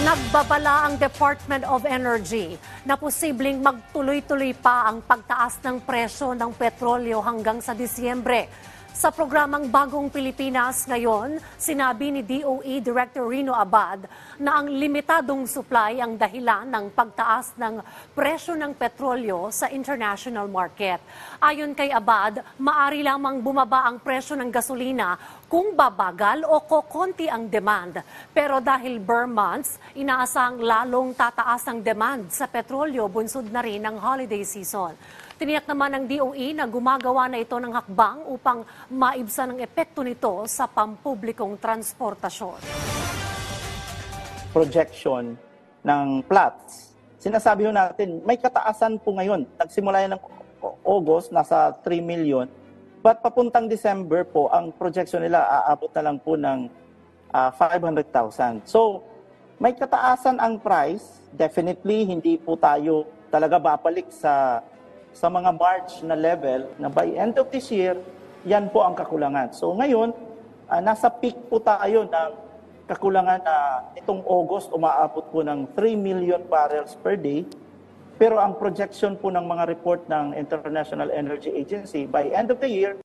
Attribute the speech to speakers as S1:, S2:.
S1: Nagbabala ang Department of Energy na posibleng magtuloy-tuloy pa ang pagtaas ng presyo ng petrolyo hanggang sa Disyembre. Sa programang Bagong Pilipinas ngayon, sinabi ni DOE Director Rino Abad na ang limitadong supply ang dahilan ng pagtaas ng presyo ng petrolyo sa international market. Ayon kay Abad, maari lamang bumaba ang presyo ng gasolina kung babagal o kokonti ang demand. Pero dahil bare months, inaasang lalong tataas ang demand sa petrolyo bunsod na rin ng holiday season. Tiniyak naman ng DOE na gumagawa na ito ng hakbang upang maibsan ang epekto nito sa pampublikong transportasyon.
S2: Projection ng plots. Sinasabi ho natin, may kataasan po ngayon. Nagsimula yan ng August, nasa 3 million. But papuntang December po, ang projection nila aabot na lang po ng 500,000. So, may kataasan ang price. Definitely, hindi po tayo talaga babalik sa mga March na level na by end of this year, yan po ang kakulangan. So ngayon, nasa peak po tayo ng kakulangan na itong August umaabot po ng 3 million barrels per day. Pero ang projection po ng mga report ng International Energy Agency, by end of the year,